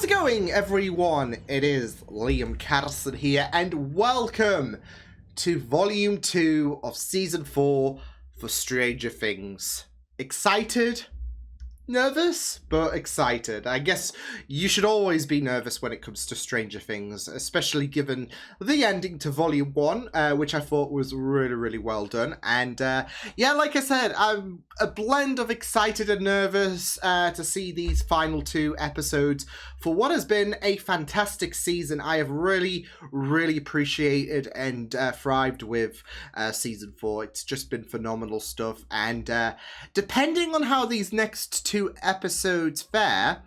it going, everyone? It is Liam Catterson here, and welcome to Volume 2 of Season 4 for Stranger Things. Excited? Nervous, but excited. I guess you should always be nervous when it comes to Stranger Things, especially given the ending to Volume 1, which I thought was really well done. And yeah, like I said, I'm a blend of excited and nervous to see these final 2 episodes for what has been a fantastic season. I have really appreciated and thrived with Season 4. It's just been phenomenal stuff. And depending on how these next 2 episodes fare,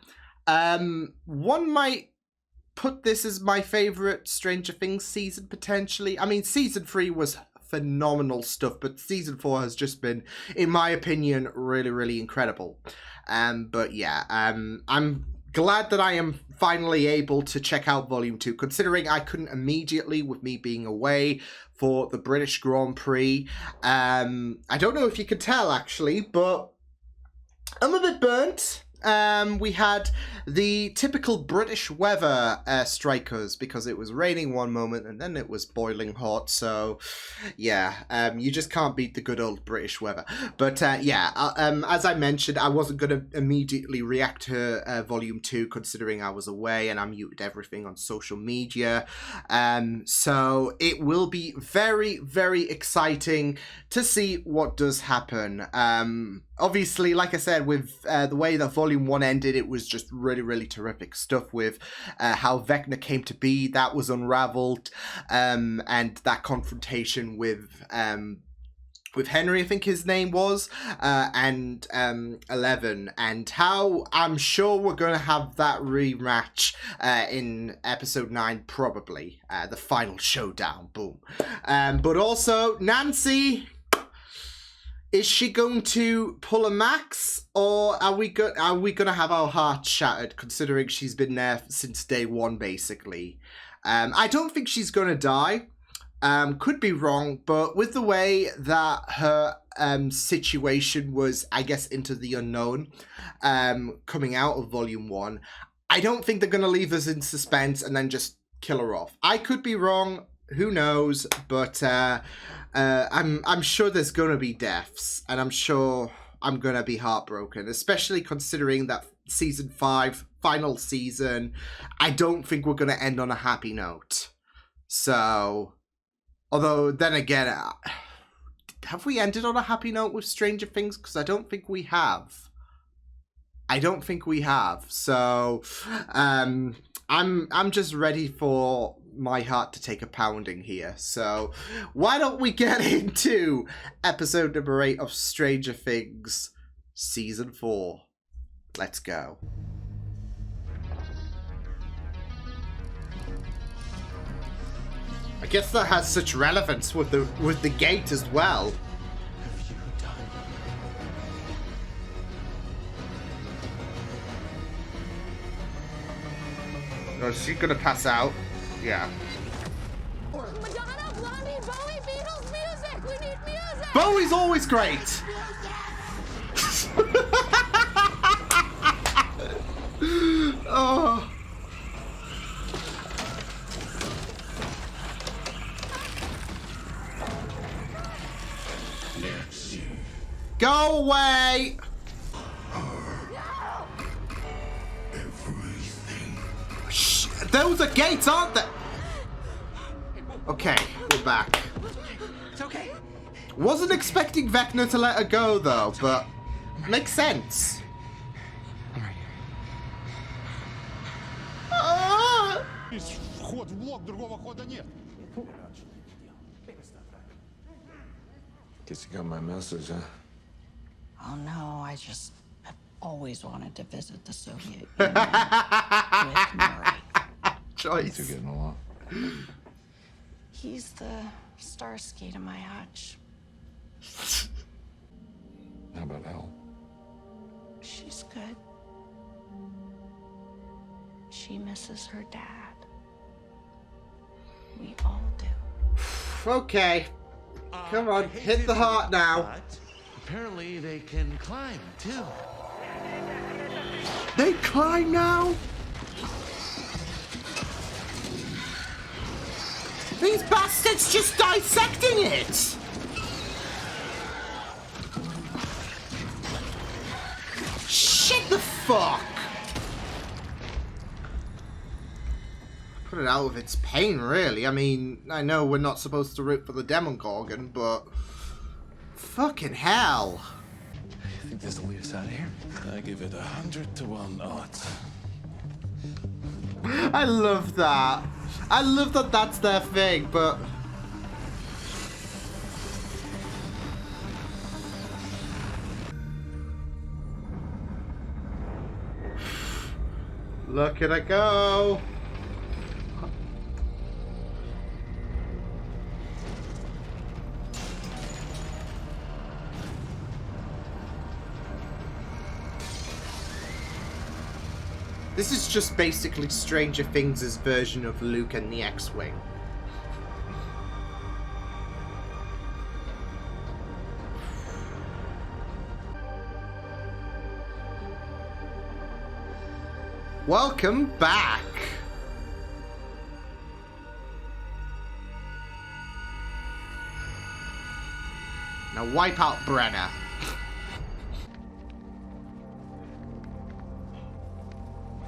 one might put this as my favorite Stranger Things season, potentially. I mean, Season 3 was phenomenal stuff, but Season 4 has just been, in my opinion, really incredible. But yeah, I'm glad that I am finally able to check out Volume 2, considering I couldn't immediately with me being away for the British Grand Prix. I don't know if you could tell, actually, but I'm a bit burnt. We had the typical British weather strikers, because it was raining one moment and then it was boiling hot. So yeah, you just can't beat the good old British weather. But yeah, as I mentioned, I wasn't going to immediately react to Volume 2, considering I was away and I muted everything on social media. So it will be very exciting to see what does happen. Obviously, like I said, with the way that Volume 1 ended, it was just really terrific stuff with how Vecna came to be. That was unraveled, and that confrontation with Henry, I think his name was, and 11, and how I'm sure we're going to have that rematch in episode 9, probably, the final showdown, boom. But also, Nancy, is she going to pull a Max, or are we gonna have our hearts shattered, considering she's been there since day 1, basically? I don't think she's gonna die. Could be wrong, but with the way that her situation was, I guess, into the unknown, coming out of Volume 1, I don't think they're gonna leave us in suspense and then just kill her off. I could be wrong. Who knows? But I'm sure there's gonna be deaths, and I'm sure I'm gonna be heartbroken, especially considering that Season 5, final season, I don't think we're gonna end on a happy note. So, although then again, have we ended on a happy note with Stranger Things? Because I don't think we have. So, I'm just ready for my heart to take a pounding here. So why don't we get into episode number 8 of Stranger Things Season 4. Let's go. I guess that has such relevance with the gate as well. Oh, is she gonna pass out? Yeah. Madonna, Blondie, Bowie, Beatles, music! We need music! Bowie's always great! Oh. Go away! Those are gates, aren't they? Okay, we're back. It's okay. Wasn't expecting Vecna to let her go, though, but makes sense. Alright. Ah! Guess you got my message, huh? Oh no, I've always wanted to visit the Soviet Union with Murray. Things are getting along. He's the Starsky to my Hutch. How about Elle? She's good. She misses her dad. We all do. Okay. Come on, hit the heart now. But apparently they can climb too. They climb now? These bastards just dissecting it! Shit the fuck! Put it out of its pain, really. I mean, I know we're not supposed to root for the Demogorgon, but... fucking hell. You think this will lead us out of here? I give it 100 to 1 odds. I love that. I love that that's their thing, but... look at it go. This is just basically Stranger Things' version of Luke and the X-Wing. Welcome back! Now wipe out Brenner.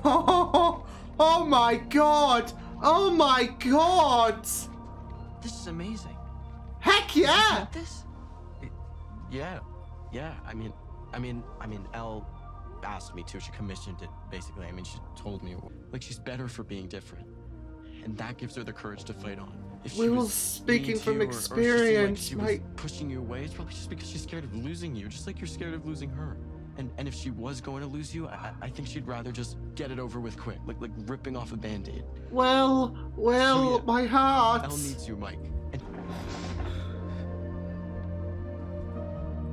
Oh my god! Oh my god! This is amazing. Heck You yeah! got this? Yeah. I mean, Elle asked me to. She commissioned it, basically. I mean, she told me, like, she's better for being different. And that gives her the courage to fight on. If she Will was speaking mean to from you, or if experience, she was pushing you away, it's probably just because she's scared of losing you, just like you're scared of losing her. And if she was going to lose you, I think she'd rather just get it over with quick, like ripping off a Band-Aid. Well, So, yeah, my heart. Elle needs you, Mike. And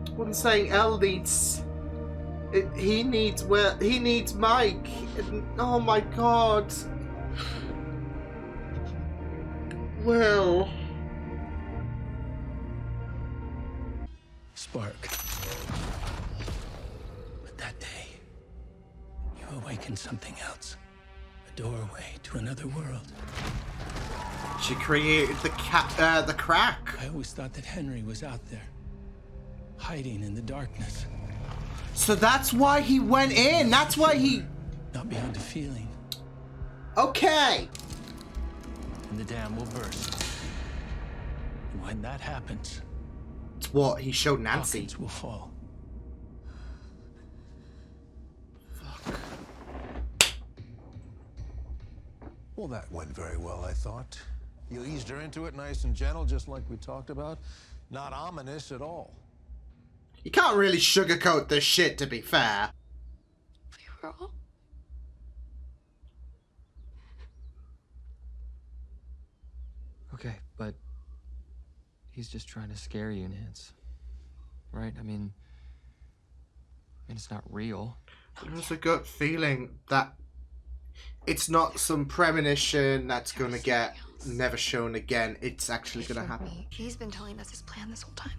I wasn't saying Elle needs. He needs Mike. Oh my god. Well. Spark. But that day, you awakened something else. A doorway to another world. She created the crack. I always thought that Henry was out there, hiding in the darkness. So that's why he went in. That's why he. Not beyond a feeling. Okay. And the dam will burst. And when that happens, It's what he showed Nancy. Hawkins will fall. Well, that went very well, I thought. You eased her into it nice and gentle, just like we talked about. Not ominous at all. You can't really sugarcoat this shit, to be fair. We were all. Okay, but he's just trying to scare you, Nance. Right? I mean, it's not real. There's a gut feeling that it's not some premonition that's gonna get never shown again. It's actually gonna happen. He's been telling us his plan this whole time.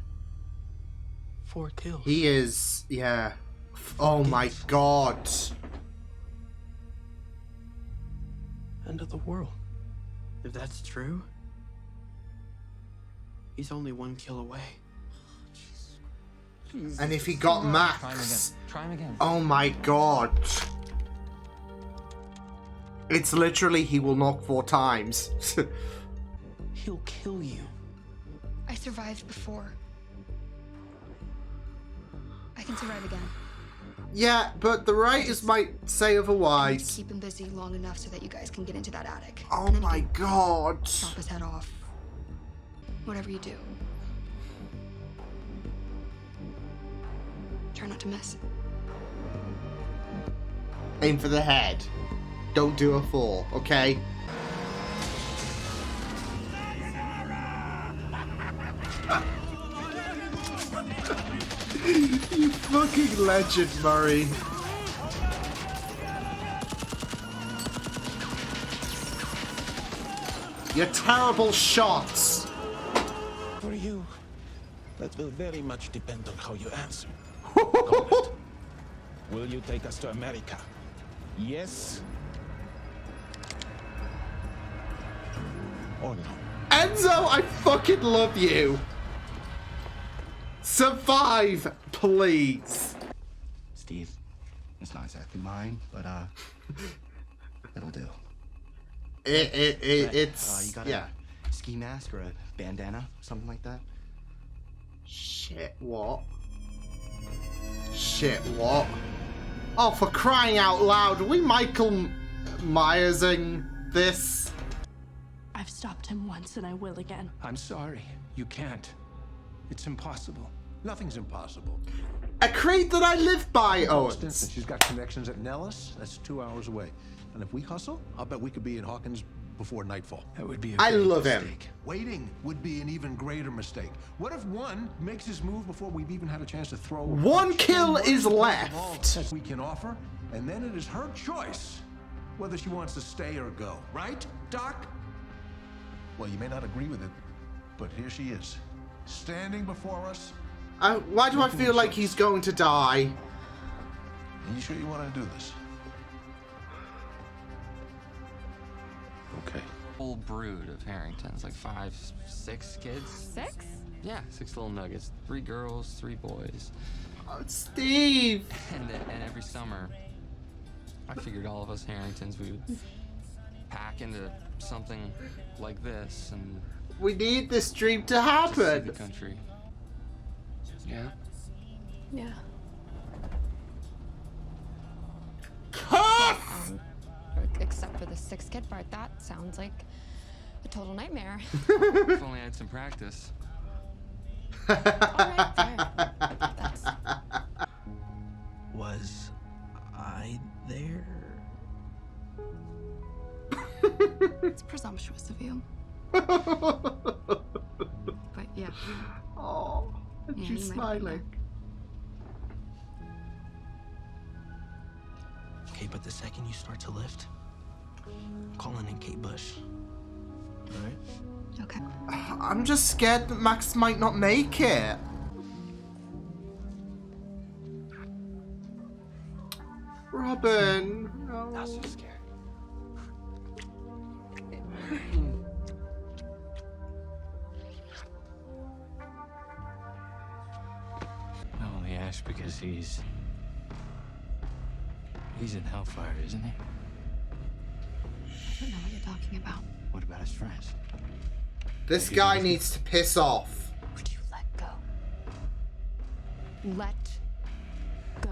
4 kills. He is, yeah. Oh my god. End of the world. If that's true, he's only 1 kill away. And if he got Max, Try him again. oh my god. It's literally he will knock 4 times. He'll kill you. I survived before. I can survive again. Yeah, but the writers might say I need to otherwise. keep him busy long enough so that you guys can get into that attic. Oh And then my he can god. chop his head off. Whatever you do. Try not to miss. Aim for the head. Don't do a 4, okay? You fucking legend, Murray. Your terrible shots. For you, that will very much depend on how you answer. Will you take us to America? Yes? Or no? And Enzo, I fucking love you. Survive, please. Steve, it's not exactly mine, but it'll do. It's you got yeah. a ski mask or a bandana, something like that? Shit, what? Shit, what? Oh, for crying out loud, are we Michael Myersing this? I've stopped him once and I will again. I'm sorry. You can't. It's impossible. Nothing's impossible. A creed that I live by, Austin, Owens. and she's got connections at Nellis. That's 2 hours away. And if we hustle, I'll bet we could be in Hawkins before nightfall. That would be a I great love him. mistake. Waiting would be an even greater mistake. What if one makes his move before we've even had a chance to throw? One kill is All left. that we can offer, and then it is her choice whether she wants to stay or go. Right, Doc? Well, you may not agree with it, but here she is, standing before us. Why do I feel like he's going to die? Are you sure you want to do this? Okay. Whole brood of Harringtons, like 5, 6 kids. 6? Yeah, 6 little nuggets. 3 girls, 3 boys. Oh, Steve! And every summer, I figured all of us Harringtons, we would pack into something like this and We need this dream to just see happen. the country. Yeah. Yeah. Cuff! Except for the 6 kid part, that sounds like a total nightmare. If only I had some practice. Alright, fair. That's... Was I there? It's presumptuous of you. But yeah. Oh, and Yeah, she's you might have been smiling. Okay, but the second you start to lift, I'm calling in Kate Bush. Alright? Okay. I'm just scared that Max might not make it. Robin. No. Not so scared. I only ask because he's in Hellfire, isn't he? I don't know what you're talking about. What about his friends? This guy needs to piss off. Would you let go? Let go.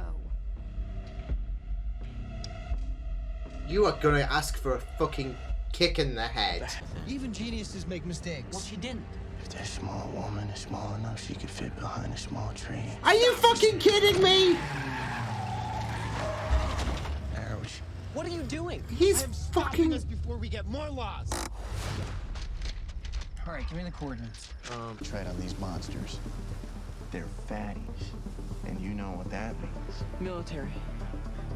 You are gonna ask for a fucking kick in the head. Even geniuses make mistakes. Well, she didn't. If that small woman is small enough, she could fit behind a small tree. Are you fucking kidding me? Ouch. What are you doing? He's I'm fucking- stopping us before we get more lost. All right, give me the coordinates. Tread on these monsters. They're fatties. And you know what that means. Military.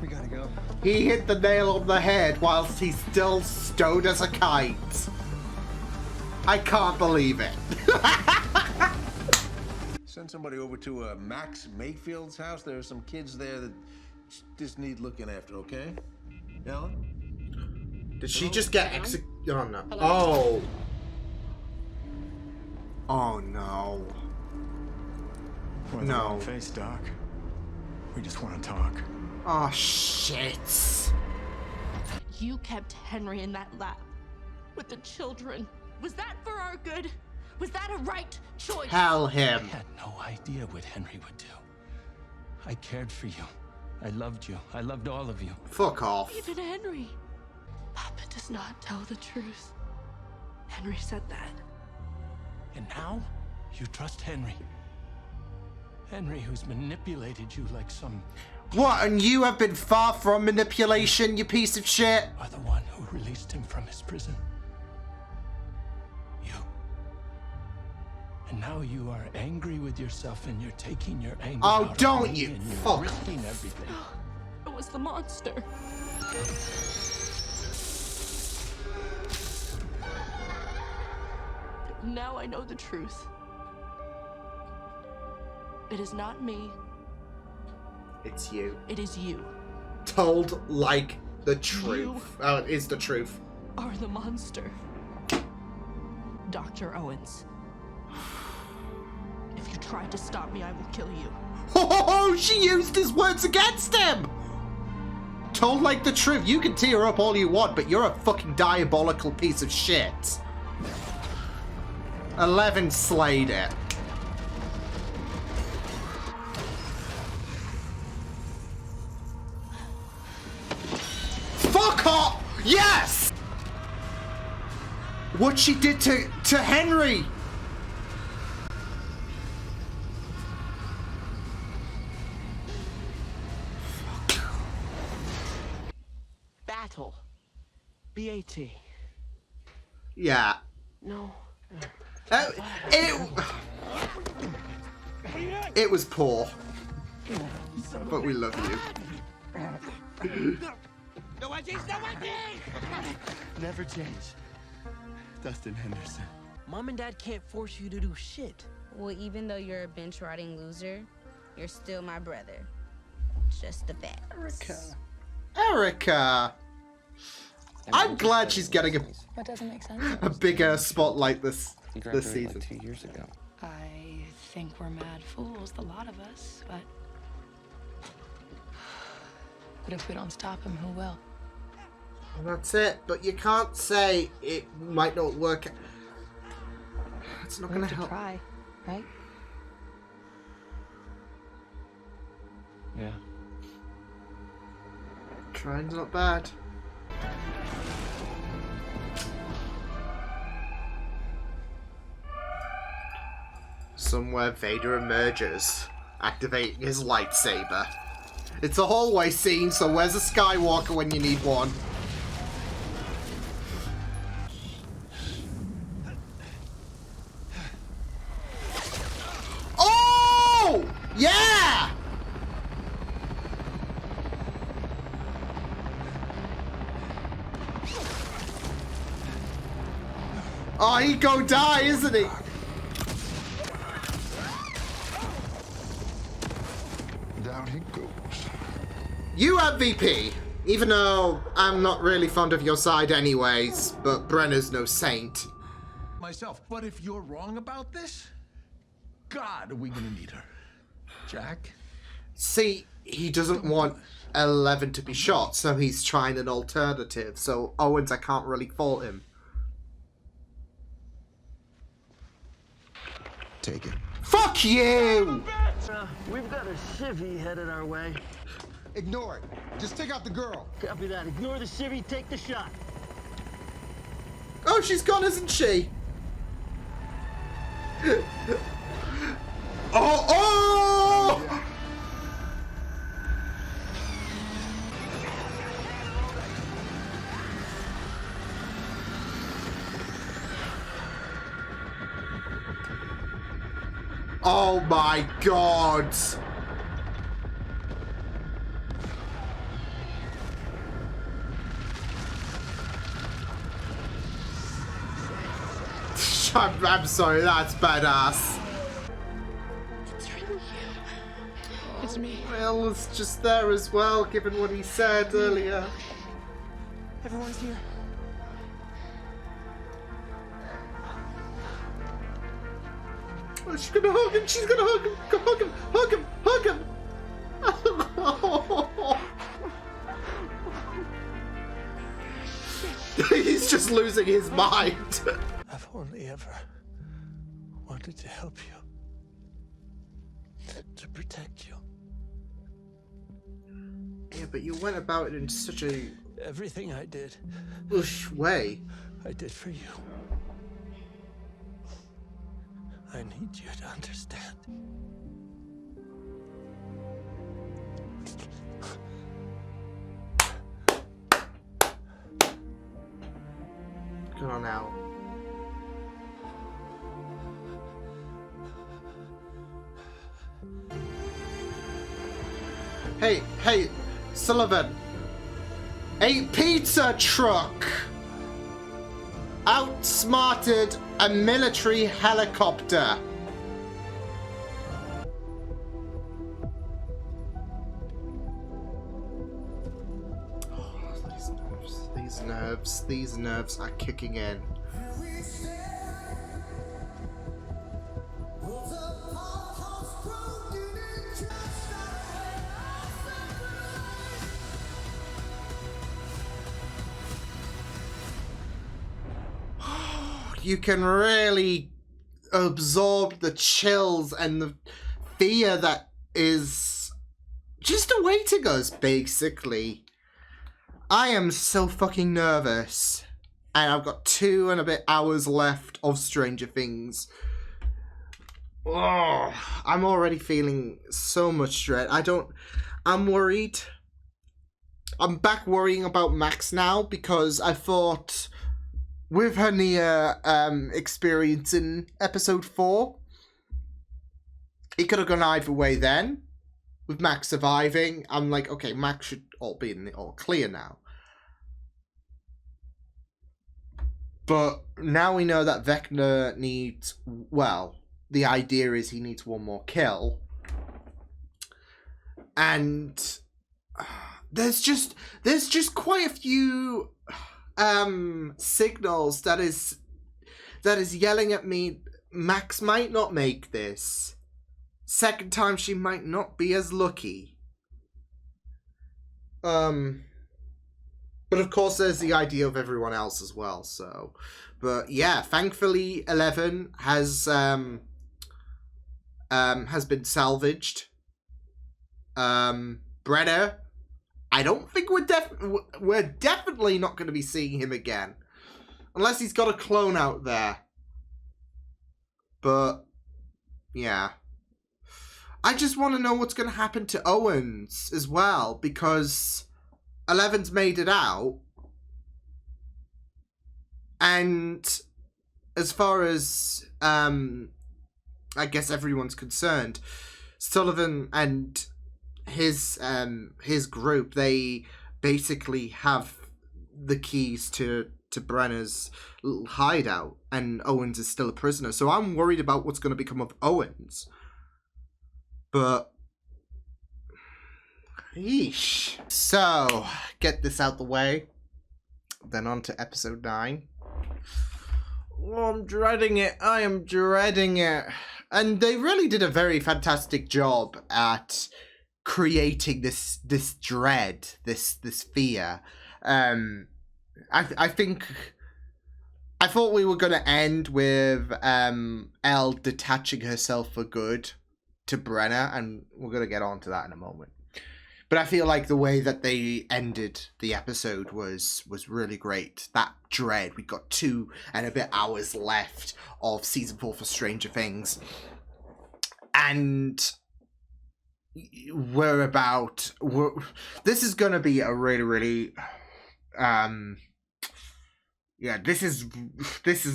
We gotta go. He hit the nail on the head whilst he's still stowed as a kite. I can't believe it. Send somebody over to Max Mayfield's house. There are some kids there that just need looking after, okay? Ellen? Did she just get executed? Oh no. Oh. Oh no. No. Face, Doc. We just want to talk. Oh shit. You kept Henry in that lab with the children. Was that for our good? Was that a right choice? Tell I him. had no idea what Henry would do. I cared for you. I loved you. I loved all of you. Fuck off. Even Henry. Papa does not tell the truth. Henry said that. And now, you trust Henry. Henry, who's manipulated you like some... What, and you have been far from manipulation, you piece of shit? are the one who released him from his prison. You. And now you are angry with yourself and you're taking your anger Oh, out on don't me you and you're fuck. risking everything. It was the monster. Now I know the truth. It is not me. It's you. It is you. Told like the truth. Oh, it is the truth. Are the monster. Dr. Owens. If you try to stop me, I will kill you. Oh, she used his words against him! Told like the truth. You can tear up all you want, but you're a fucking diabolical piece of shit. 11 slayed it. Fuck off! Yes! What she did to Henry! Battle. B-A-T. Yeah. No. It was poor. But we love you. No wedgies, no wedgies! Never change. Dustin Henderson. Mom and Dad can't force you to do shit. Well, even though you're a bench riding loser, you're still my brother. Just the facts. Erica! I'm glad she's getting What doesn't make sense? a bigger spotlight this graduated season. like 2 years ago. I think we're mad fools, the lot of us, but if we don't stop him, who will? That's it, but you can't say it might not work. It's not gonna help. Try, right? Yeah. Trying's not bad. Somewhere Vader emerges, activating his lightsaber. It's a hallway scene, so where's a Skywalker when you need one? Oh! Yeah! Oh, he go die, isn't he? Down he goes. You MVP, even though I'm not really fond of your side anyways, but Brenner's no saint. Myself. But if you're wrong about this, God, are we gonna need her? Jack? See, he doesn't want 11 to be shot, so he's trying an alternative. So Owens, I can't really fault him. Take it. Fuck you! We've got a civvy headed our way. Ignore it. Just take out the girl. Copy that. Ignore the civvy, take the shot. Oh, she's gone, isn't she? Oh! Oh my God! I'm sorry, that's badass. It's really you. It's me. Well, it's just there as well, given what he said earlier. Everyone's here. Oh, she's gonna hug him, she's gonna hug him, hug him, hug him, hug him! He's just losing his mind. I've only ever wanted to help you. To protect you. Yeah, but you went about it in such a... Everything I did. way. I did for you. I need you to understand. Come on now. Hey, Sullivan. A pizza truck outsmarted a military helicopter. Oh, these nerves are kicking in. you can really absorb the chills and the fear that is just awaiting us, basically. I am so fucking nervous. And I've got 2 and a bit hours left of Stranger Things. Oh, I'm already feeling so much dread. I'm worried. I'm back worrying about Max now because I thought with her near experience in episode 4, it could have gone either way then. With Max surviving, I'm like, okay, Max should all be in the all clear now. But now we know that Vecna needs, well, the idea is he needs 1 more kill. And there's just quite a few signals that is yelling at me, Max might not make this. Second time she might not be as lucky. But of course there's the idea of everyone else as well, so. But yeah, thankfully 11 has been salvaged. Brenner, I don't think we're definitely not going to be seeing him again. Unless he's got a clone out there. But yeah. I just want to know what's going to happen to Owens as well, because 11's made it out. And as far as I guess everyone's concerned, Sullivan and his group, they basically have the keys to Brenner's little hideout, and Owens is still a prisoner. So I'm worried about what's going to become of Owens. But yeesh. So, get this out the way. Then on to episode 9. Oh, I'm dreading it. I am dreading it. And they really did a very fantastic job at creating this dread, this fear. I think I thought we were gonna end with Elle detaching herself for good to Brenner, and we're gonna get on to that in a moment. But I feel like the way that they ended the episode was really great. That dread. We got 2 and a bit hours left of season 4 for Stranger Things. And this is going to be a really, yeah, this is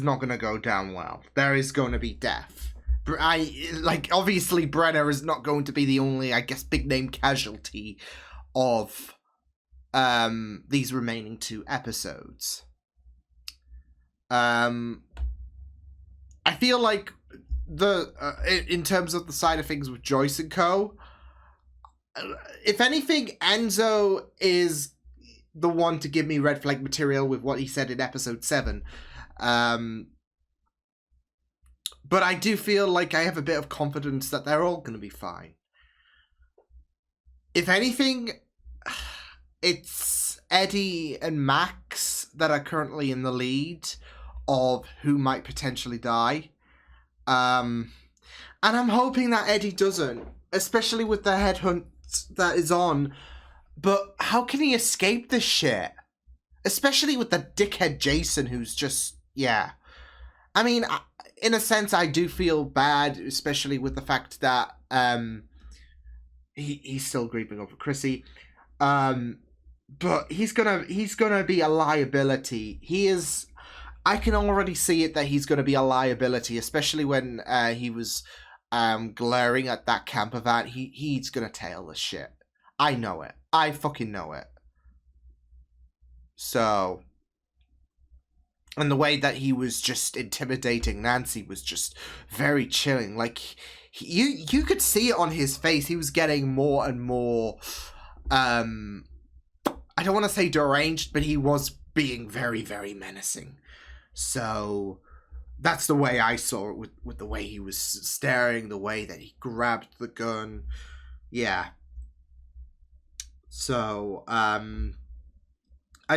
not going to go down well. There is going to be death. Obviously Brenner is not going to be the only, I guess, big name casualty of these remaining 2 episodes. I feel like in terms of the side of things with Joyce and co, if anything, Enzo is the one to give me red flag material with what he said in episode 7. But I do feel like I have a bit of confidence that they're all going to be fine. If anything, it's Eddie and Max that are currently in the lead of who might potentially die. And I'm hoping that Eddie doesn't, especially with the headhunt that is on. But how can he escape this shit? Especially with the dickhead Jason, who's just, yeah. I mean, in a sense, I do feel bad, especially with the fact that he's still grieving over Chrissy. But he's gonna be a liability. He is. I can already see it that he's gonna be a liability, especially when he was glaring at that camper van. He's gonna tail this shit. I know it. I fucking know it. So. And the way that he was just intimidating Nancy was just very chilling. Like, you could see it on his face. He was getting more and more, I don't want to say deranged, but he was being very, very menacing. So, that's the way I saw it with the way he was staring, the way that he grabbed the gun. Yeah. So, I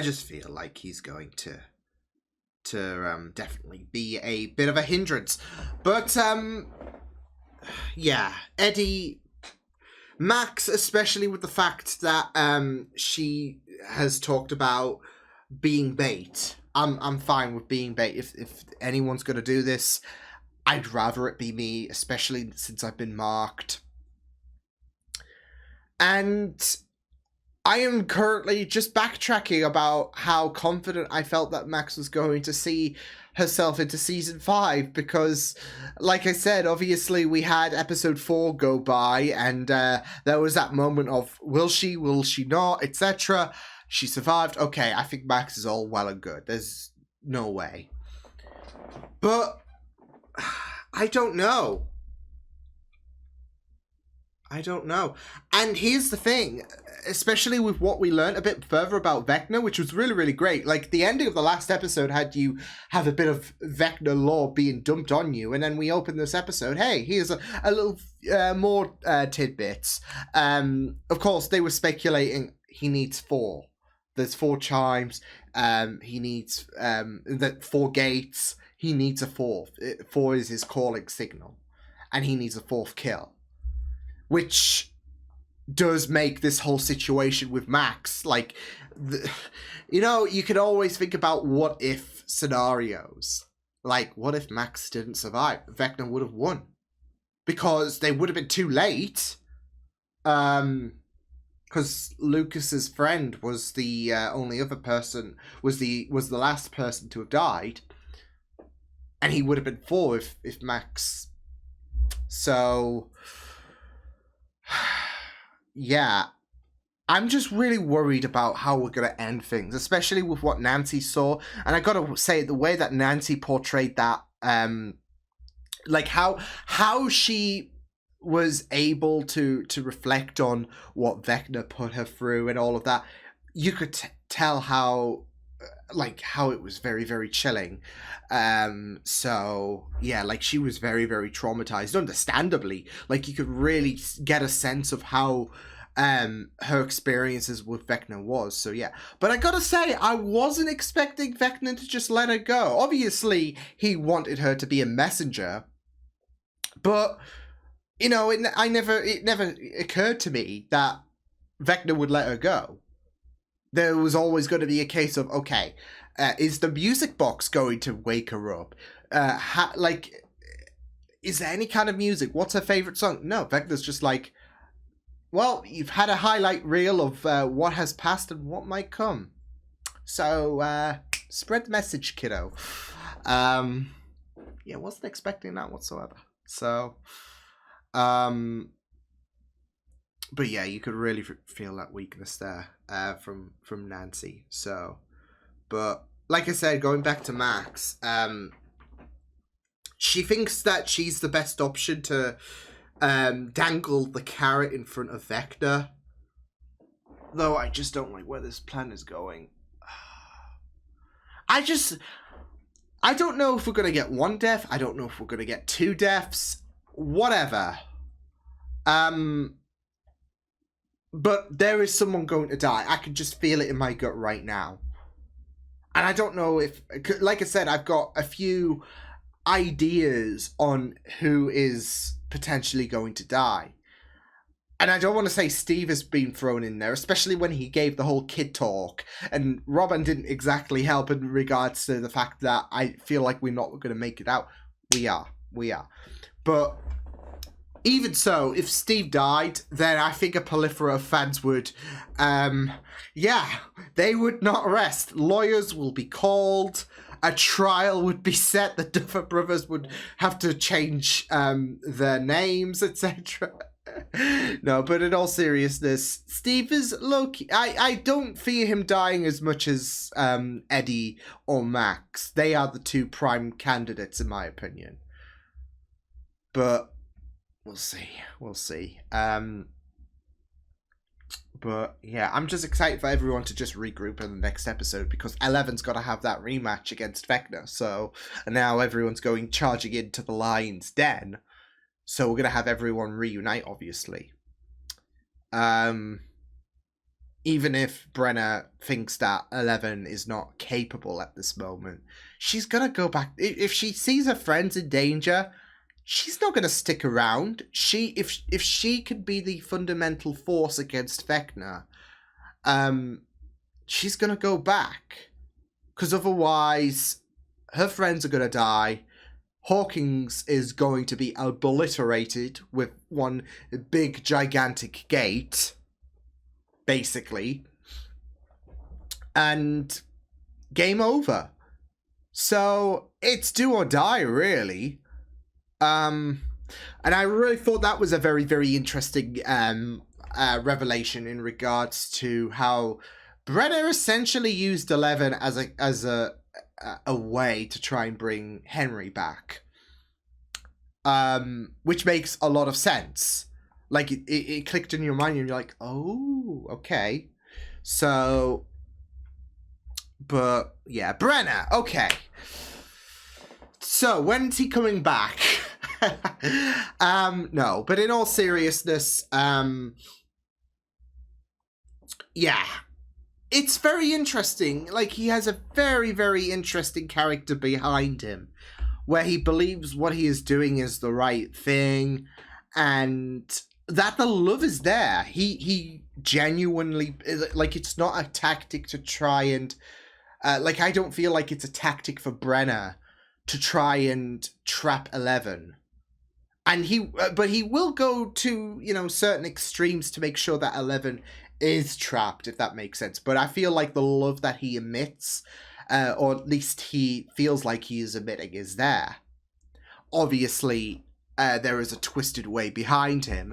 just feel like he's going to definitely be a bit of a hindrance. But yeah, Eddie, Max, especially with the fact that she has talked about being bait. I'm fine with being bait. If anyone's gonna do this, I'd rather it be me, especially since I've been marked. And I am currently just backtracking about how confident I felt that Max was going to see herself into season 5, because, like I said, obviously we had episode 4 go by, and there was that moment of will she not, etc. She survived. Okay, I think Max is all well and good. There's no way. But I don't know. And here's the thing, especially with what we learned a bit further about Vecna, which was really, really great. Like, the ending of the last episode had you have a bit of Vecna lore being dumped on you, and then we open this episode, hey, here's a little more tidbits. Of course, they were speculating he needs 4. There's 4 chimes. He needs 4 gates. He needs a 4th. 4 is his calling signal. And he needs a 4th kill. Which does make this whole situation with Max, like, you could always think about what if scenarios. Like, what if Max didn't survive? Vecna would have won. Because they would have been too late. Because Lucas's friend was the only other person, was the last person to have died. And he would have been 4 if Max... So... yeah, I'm just really worried about how we're going to end things, especially with what Nancy saw. And I got to say, the way that Nancy portrayed that, like how she was able to reflect on what Vecna put her through and all of that, you could tell how it was very, very chilling. So yeah, like, she was very, very traumatized, understandably. Like, you could really get a sense of how her experiences with Vecna was. So yeah, but I gotta say, I wasn't expecting Vecna to just let her go. Obviously he wanted her to be a messenger, but it never occurred to me that Vecna would let her go. There was always going to be a case of, okay, is the music box going to wake her up? Is there any kind of music? What's her favorite song? No, Vecna's just like, well, you've had a highlight reel of what has passed and what might come. So, spread the message, kiddo. Yeah, wasn't expecting that whatsoever. So, but yeah, you could really feel that weakness there from Nancy. So, but like I said, going back to Max, she thinks that she's the best option to dangle the carrot in front of Vecna. Though I just don't like where this plan is going. I don't know if we're going to get 1 death. I don't know if we're going to get 2 deaths. Whatever. But there is someone going to die. I can just feel it in my gut right now. And I don't know if... Like I said, I've got a few ideas on who is potentially going to die. And I don't want to say Steve has been thrown in there, especially when he gave the whole kid talk. And Robin didn't exactly help in regards to the fact that I feel like we're not going to make it out. We are. But... even so, if Steve died, then I think a plethora of fans would, they would not rest. Lawyers will be called, a trial would be set, the Duffer Brothers would have to change their names, etc. No, but in all seriousness, Steve is low-key. I don't fear him dying as much as Eddie or Max. They are the 2 prime candidates, in my opinion. But... we'll see. But yeah, I'm just excited for everyone to just regroup in the next episode, because 11's got to have that rematch against Vecna. So, and now everyone's going charging into the Lion's Den. So we're going to have everyone reunite, obviously. Even if Brenna thinks that 11 is not capable at this moment, she's gonna go back. If she sees her friends in danger, she's not gonna stick around. If she could be the fundamental force against Vecna, she's gonna go back. Because otherwise, her friends are gonna die. Hawkins is going to be obliterated with one big gigantic gate, basically. And game over. So it's do or die, really. And I really thought that was a very, very interesting revelation in regards to how Brenner essentially used 11 as a way to try and bring Henry back. Which makes a lot of sense. Like, it clicked in your mind and you're like, oh, okay. So, but, yeah, Brenner, okay. So, when's he coming back? No, but in all seriousness, yeah. It's very interesting. Like, he has a very, very interesting character behind him, where he believes what he is doing is the right thing, and that the love is there. He genuinely, like, it's not a tactic to try and, like, I don't feel like it's a tactic for Brenner to try and trap 11. And but he will go to, you know, certain extremes to make sure that 11 is trapped, if that makes sense. But I feel like the love that he emits, or at least he feels like he is emitting, is there. Obviously, there is a twisted way behind him,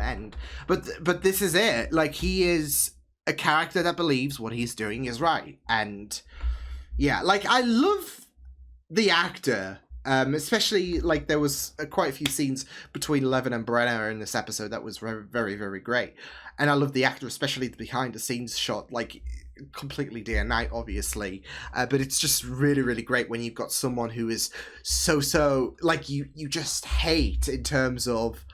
but this is it. Like, he is a character that believes what he's doing is right, and yeah, like, I love the actor. Especially, like, there was quite a few scenes between 11 and Brenner in this episode that was very, very, very great. And I love the actor, especially the behind-the-scenes shot, like, completely day and night, obviously. But it's just really, really great when you've got someone who is so, like, you just hate in terms of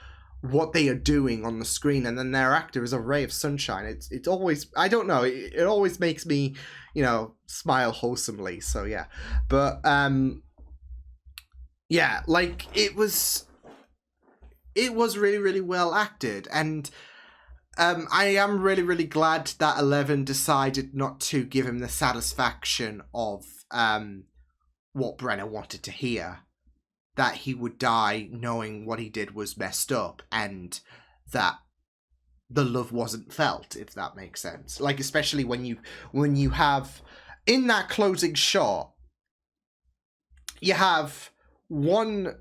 what they are doing on the screen, and then their actor is a ray of sunshine. It's always, I don't know, it always makes me, you know, smile wholesomely, so yeah. But, yeah, like, it was really, really well acted, and I am really, really glad that 11 decided not to give him the satisfaction of what Brenner wanted to hear, that he would die knowing what he did was messed up, and that the love wasn't felt, if that makes sense. Like, especially when you have, in that closing shot, you have one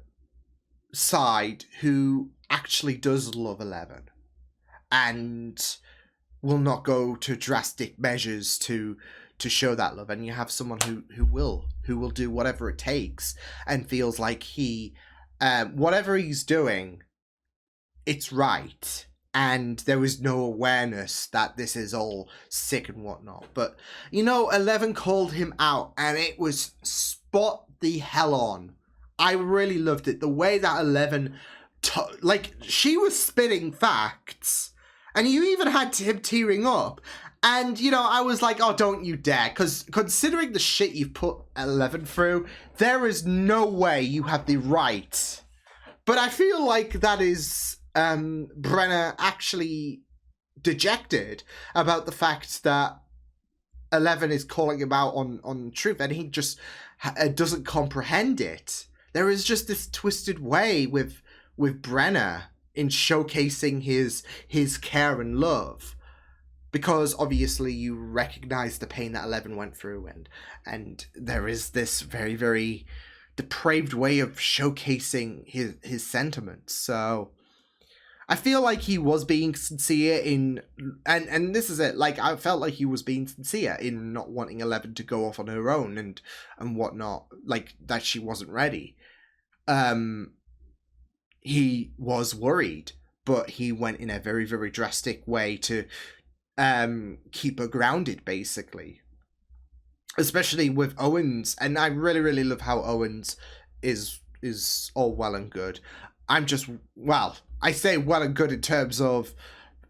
side who actually does love 11 and will not go to drastic measures to show that love, and you have someone who will do whatever it takes and feels like he whatever he's doing, it's right, and there is no awareness that this is all sick and whatnot. But, you know, 11 called him out, and it was spot the hell on. I really loved it. The way that 11, like, she was spitting facts, and you even had him tearing up. And, you know, I was like, oh, don't you dare. Because considering the shit you've put 11 through, there is no way you have the right. But I feel like that is Brenner actually dejected about the fact that 11 is calling him out on truth, and he just doesn't comprehend it. There is just this twisted way with Brenner in showcasing his care and love, because obviously you recognize the pain that 11 went through, and there is this very, very depraved way of showcasing his sentiments. So I feel like he was being sincere in, and this is it, like, I felt like he was being sincere in not wanting 11 to go off on her own and whatnot, like, that she wasn't ready. He was worried, but he went in a very, very drastic way to keep her grounded, basically. Especially with Owens, and I really, really love how Owens is all well and good. I'm just, well, I say well and good in terms of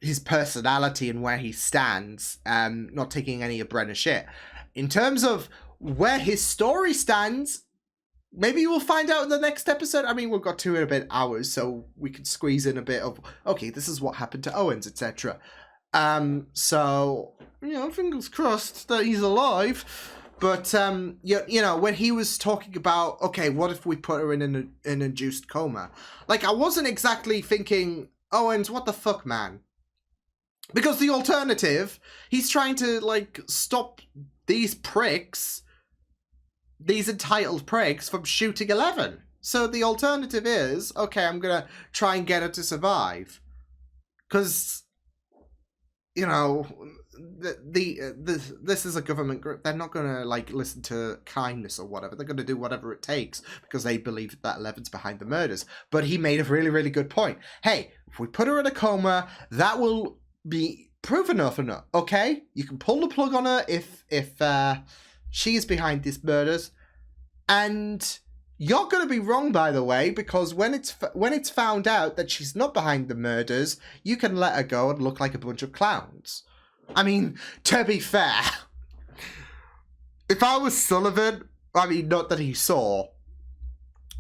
his personality and where he stands, not taking any of Brenner's shit. In terms of where his story stands, maybe we'll find out in the next episode. I mean, we've got 2.5 hours, so we can squeeze in a bit of, okay, this is what happened to Owens, etc. So, fingers crossed that he's alive. But, when he was talking about, okay, what if we put her in an induced coma? Like, I wasn't exactly thinking, Owens, what the fuck, man? Because the alternative, he's trying to, like, stop these pricks, these entitled pricks, from shooting 11. So the alternative is, okay, I'm gonna try and get her to survive. Because, this is a government group. They're not gonna, like, listen to kindness or whatever. They're gonna do whatever it takes because they believe that 11's behind the murders. But he made a really, really good point. Hey, if we put her in a coma, that will be proof enough, okay? You can pull the plug on her if she's behind these murders, and you're going to be wrong, by the way, because when it's found out that she's not behind the murders, you can let her go and look like a bunch of clowns. I mean, to be fair, if I was Sullivan, I mean, not that he saw,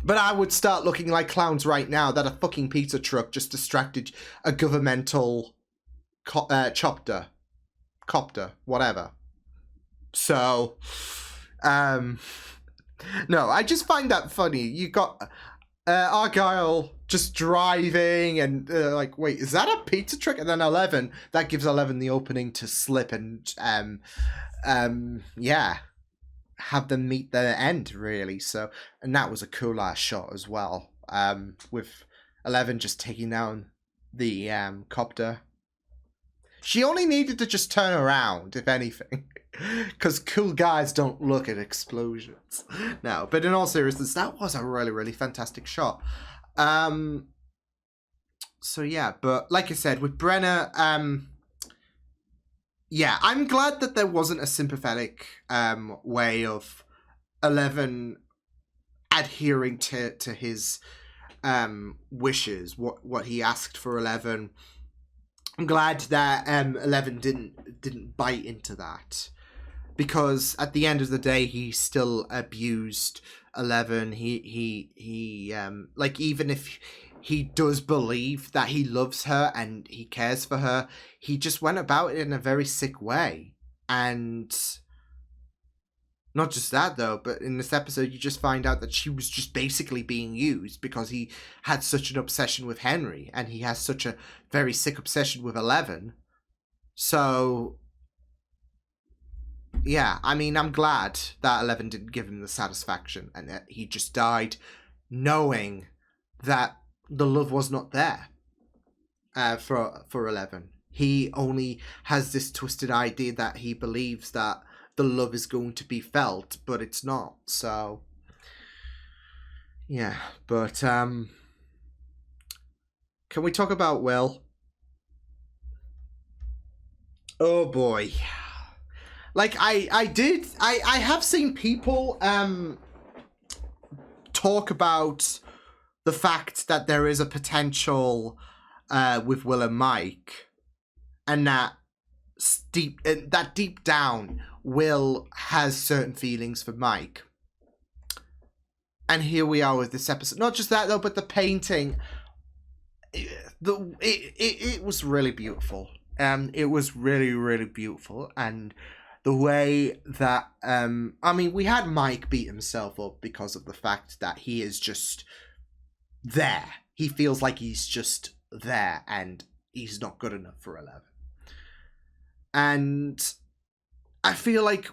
but I would start looking like clowns right now that a fucking pizza truck just distracted a governmental copter, whatever. So, no, I just find that funny. You got Argyle just driving and like, wait, is that a pizza truck? And then 11, that gives 11 the opening to slip and have them meet their end, really. So, and that was a cool ass shot as well, with 11 just taking down the copter. She only needed to just turn around, if anything, because cool guys don't look at explosions. No, but in all seriousness, that was a really, really fantastic shot. So yeah, but like I said, with Brenner, yeah, I'm glad that there wasn't a sympathetic way of 11 adhering to his wishes, what he asked for 11. I'm glad that 11 didn't bite into that, because at the end of the day, he still abused 11. He like, even if he does believe that he loves her and he cares for her, he just went about it in a very sick way. And not just that, though, but in this episode, you just find out that she was just basically being used because he had such an obsession with Henry, and he has such a very sick obsession with 11. So, yeah, I mean, I'm glad that 11 didn't give him the satisfaction, and that he just died knowing that the love was not there for 11. He only has this twisted idea that he believes that the love is going to be felt, but it's not. So, yeah. But, can we talk about Will? Oh, boy. Like, I have seen people, talk about the fact that there is a potential, with Will and Mike, and that deep down, Will has certain feelings for Mike. And here we are with this episode. Not just that, though, but the painting. It was really beautiful. It was really, really beautiful. And the way that, I mean, we had Mike beat himself up because of the fact that he is just there. He feels like he's just there, and he's not good enough for 11. And I feel like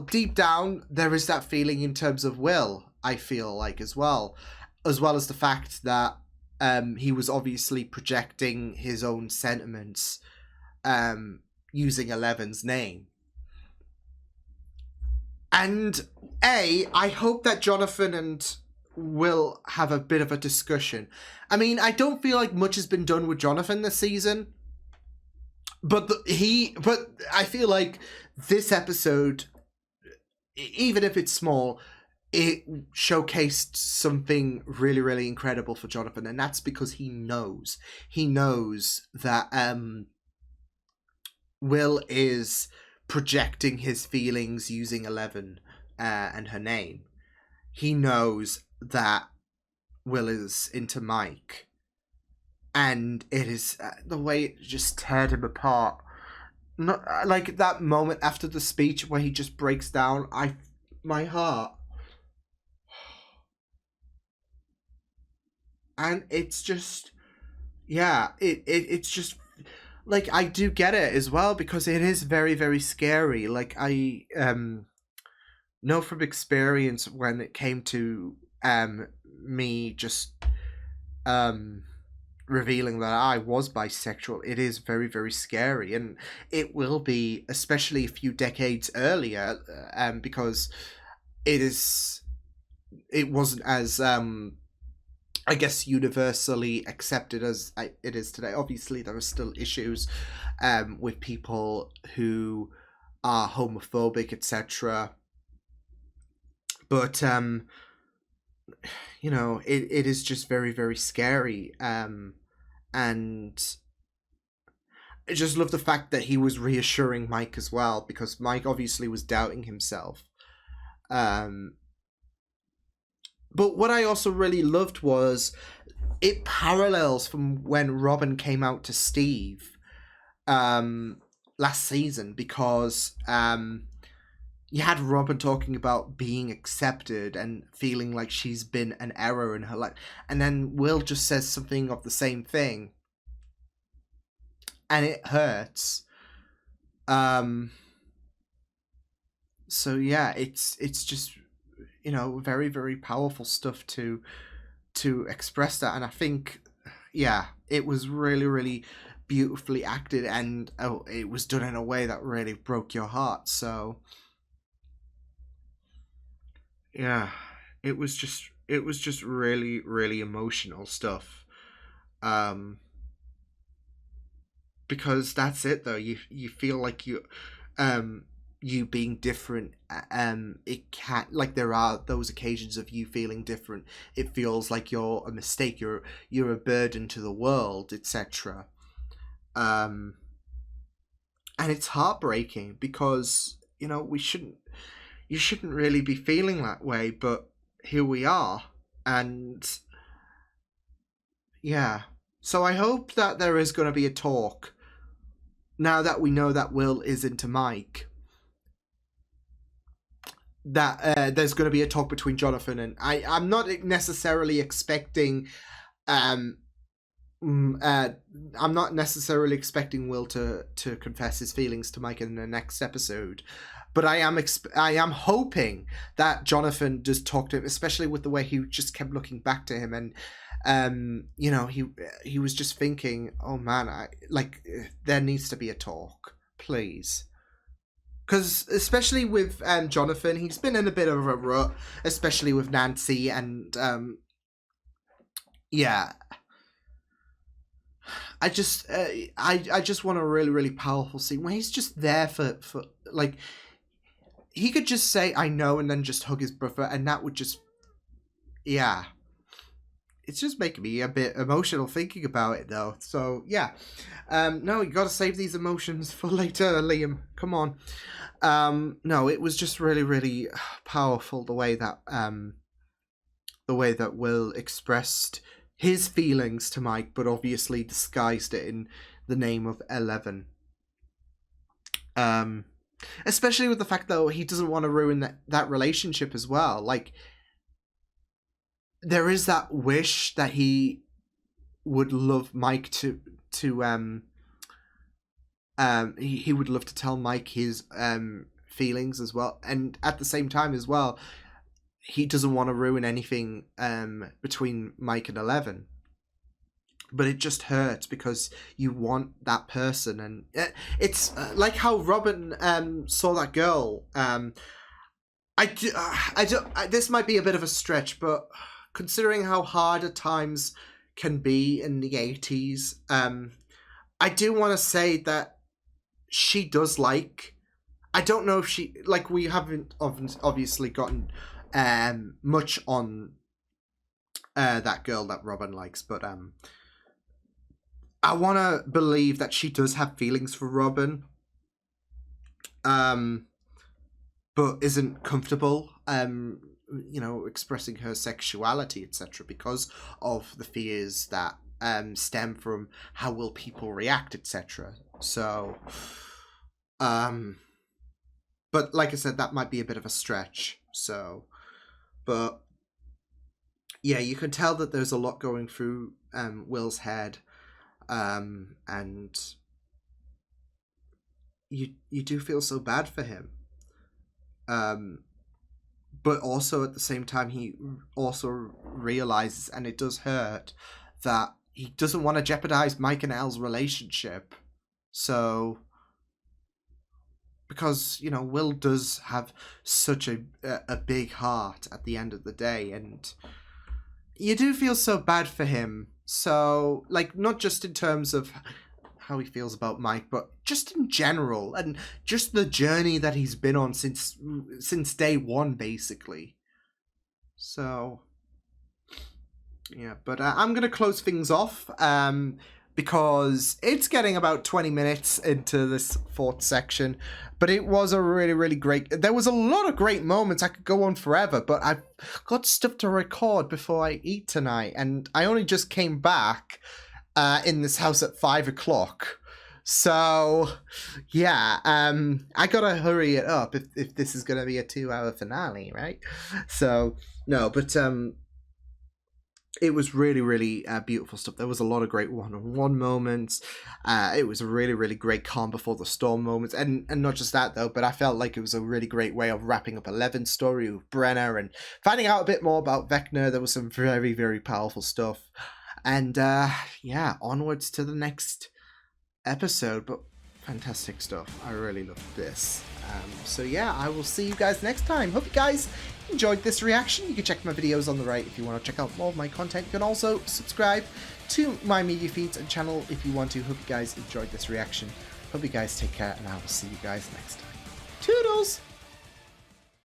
deep down, there is that feeling in terms of Will, I feel like, as well as the fact that he was obviously projecting his own sentiments using 11's name. And I hope that Jonathan and Will have a bit of a discussion. I mean, I don't feel like much has been done with Jonathan this season. But I feel like this episode, even if it's small, it showcased something really, really incredible for Jonathan, and that's because he knows that Will is projecting his feelings using 11 and her name. he knows that Will is into Mike, and it is the way it just teared him apart. Not like that moment after the speech where he just breaks down. My heart, and it's just, yeah, it's just like, I do get it as well, because it is very, very scary. Like, I know from experience when it came to me just revealing that I was bisexual, it is very, very scary, and it will be, especially a few decades earlier, because it wasn't as I guess universally accepted as it is today. Obviously, there are still issues with people who are homophobic, etc. But you know, it is just very, very scary. And I just love the fact that he was reassuring Mike as well, because Mike obviously was doubting himself. But what I also really loved was it parallels from when Robin came out to Steve last season, because you had Robin talking about being accepted and feeling like she's been an error in her life. And then Will just says something of the same thing. And it hurts. So yeah, it's just, you know, very, very powerful stuff to express that. And I think, yeah, it was really, really beautifully acted, and it was done in a way that really broke your heart. So yeah, it was just really, really emotional stuff. Because that's it though, you feel like you being different, it can't, like, there are those occasions of you feeling different, it feels like you're a mistake, you're a burden to the world, etc. And it's heartbreaking, because, you know, you shouldn't really be feeling that way, but here we are. And yeah, so I hope that there is going to be a talk, now that we know that Will is into Mike, that there's going to be a talk between Jonathan and I'm not necessarily expecting I'm not necessarily expecting Will to confess his feelings to Mike in the next episode, but I am hoping that Jonathan does talk to him, especially with the way he just kept looking back to him, and you know, he was just thinking, oh man, there needs to be a talk, please. Because especially with Jonathan, he's been in a bit of a rut, especially with Nancy, and yeah, I just want a really, really powerful scene where he's just there for like, he could just say I know and then just hug his brother, and that would just, yeah, it's just making me a bit emotional thinking about it though. So yeah, no, you gotta save these emotions for later, Liam, come on. No, it was just really, really powerful the way that Will expressed his feelings to Mike, but obviously disguised it in the name of 11. Especially with the fact though he doesn't want to ruin that relationship as well. Like, there is that wish that he would love Mike to he would love to tell Mike his feelings as well, and at the same time as well, he doesn't want to ruin anything between Mike and 11. But it just hurts because you want that person, and it's like how Robin saw that girl. This might be a bit of a stretch, but considering how hard at times can be in the 80s, I do want to say that she does like, I don't know if she, like, we haven't obviously gotten much on that girl that Robin likes, but I want to believe that she does have feelings for Robin, but isn't comfortable you know, expressing her sexuality, etc., because of the fears that stem from how will people react, etc. So, but like I said, that might be a bit of a stretch. So, but yeah, you can tell that there's a lot going through Will's head, and you do feel so bad for him. But also at the same time, he also realizes, and it does hurt, that he doesn't want to jeopardize Mike and Elle's relationship. So, because, you know, Will does have such a big heart at the end of the day, and you do feel so bad for him. So, like, not just in terms of how he feels about Mike, but just in general, and just the journey that he's been on since day one, basically. So, yeah, but I'm gonna close things off because it's getting about 20 minutes into this fourth section, but it was a really great. There was a lot of great moments. I could go on forever, but I've got stuff to record before I eat tonight, and I only just came back in this house at 5 o'clock. So, yeah, I gotta hurry it up if this is gonna be a 2-hour finale, right? So, no, but it was really beautiful stuff. There was a lot of great one-on-one moments. It was a really great calm before the storm moments, and not just that though, but I felt like it was a really great way of wrapping up Eleven's story with Brenna and finding out a bit more about Vecna. There was some very powerful stuff. And yeah, onwards to the next episode, but fantastic stuff. I really loved this. So yeah, I will see you guys next time. Hope you guys enjoyed this reaction. You can check my videos on the right if you want to check out more of my content. You can also subscribe to my media feeds and channel if you want to. Hope you guys enjoyed this reaction. Hope you guys take care, and I will see you guys next time. Toodles!